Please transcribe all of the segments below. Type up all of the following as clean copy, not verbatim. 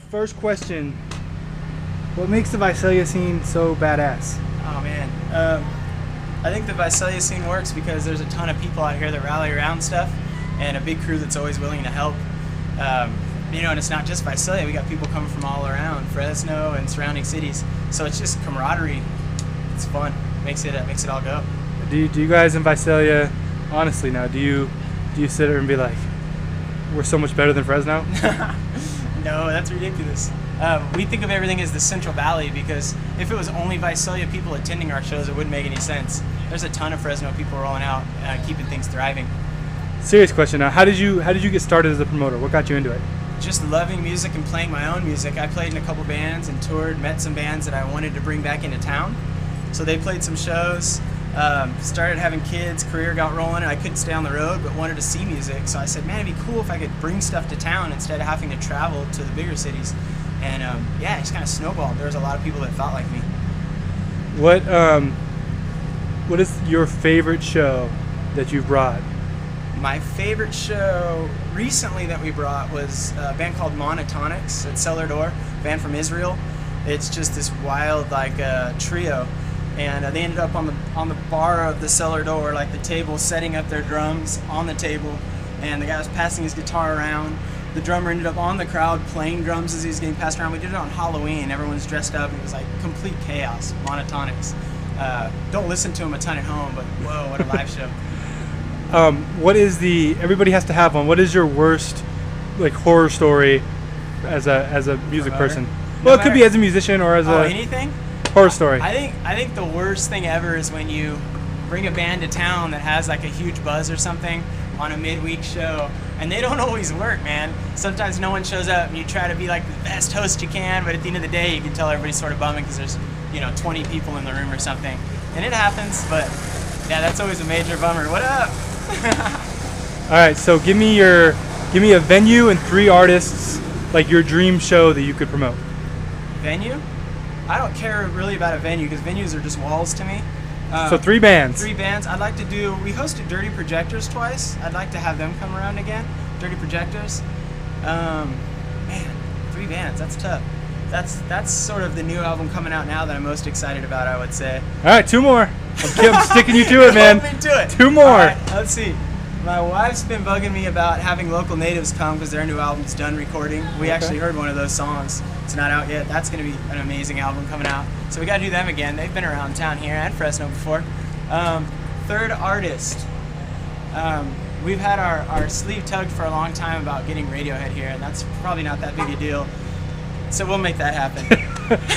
First question. What makes the Visalia scene so badass? Oh man, I think the Visalia scene works because there's a ton of people out here that rally around stuff, and a big crew that's always willing to help. And it's not just Visalia. We got people coming from all around Fresno and surrounding cities. So it's just camaraderie. It's fun. Makes it all go. Do you guys in Visalia, honestly now, do you sit there and be like, we're so much better than Fresno? No, that's ridiculous. We think of everything as the Central Valley because if it was only Visalia people attending our shows, it wouldn't make any sense. There's a ton of Fresno people rolling out, keeping things thriving. Serious question now. How did you get started as a promoter? What got you into it? Just loving music and playing my own music. I played in a couple bands and toured, met some bands that I wanted to bring back into town. So they played some shows, started having kids, career got rolling, and I couldn't stay on the road but wanted to see music. So I said, man, it'd be cool if I could bring stuff to town instead of having to travel to the bigger cities. And it just kind of snowballed. There was a lot of people that thought like me. What is your favorite show that you've brought? My favorite show recently that we brought was a band called Monotonics at Cellar Door, a band from Israel. It's just this wild trio, and they ended up on the bar of the Cellar Door, like the table, setting up their drums on the table, and the guy was passing his guitar around. The drummer ended up on the crowd playing drums as he was getting passed around. We did it on Halloween. Everyone's dressed up. It was like complete chaos. Monotonics. Don't listen to them a ton at home, but whoa, what a live show. Everybody has to have one. What is your worst horror story as a music person? Well, it could be as a musician or as anything. Horror story. I think the worst thing ever is when you bring a band to town that has like a huge buzz or something on a midweek show, and they don't always work, man. Sometimes no one shows up, and you try to be like the best host you can, but at the end of the day, you can tell everybody's sort of bumming because there's 20 people in the room or something, and it happens. But yeah, that's always a major bummer. What up? All right, so give me a venue and 3 artists, like your dream show that you could promote. Venue? I don't care really about a venue because venues are just walls to me. So 3 bands. 3 bands. I'd like to do. We hosted Dirty Projectors twice. I'd like to have them come around again. Dirty Projectors. Man, 3 bands. That's tough. That's sort of the new album coming out now that I'm most excited about, I would say. All right, 2 more. I'm sticking you to it, man. Hold me to it. 2 more. All right, let's see. My wife's been bugging me about having Local Natives come because their new album's done recording. We actually heard one of those songs. It's not out yet. That's going to be an amazing album coming out. So we got to do them again. They've been around town here and Fresno before. 3rd artist. We've had our sleeve tugged for a long time about getting Radiohead here, and that's probably not that big a deal. So we'll make that happen.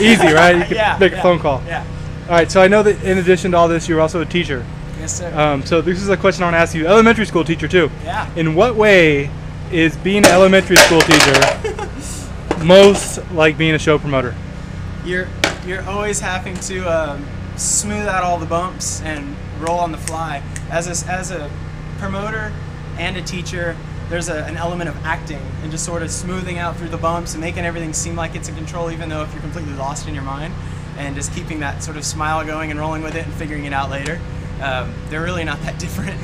Easy, right? You can make a phone call. Yeah. All right, so I know that in addition to all this, you're also a teacher. Yes, sir. So this is a question I want to ask you. Elementary school teacher, too. Yeah. In what way is being an elementary school teacher most like being a show promoter? You're always having to smooth out all the bumps and roll on the fly. As a promoter and a teacher, there's an element of acting and just sort of smoothing out through the bumps and making everything seem like it's in control, even though if you're completely lost in your mind, and just keeping that sort of smile going and rolling with it and figuring it out later. They're really not that different.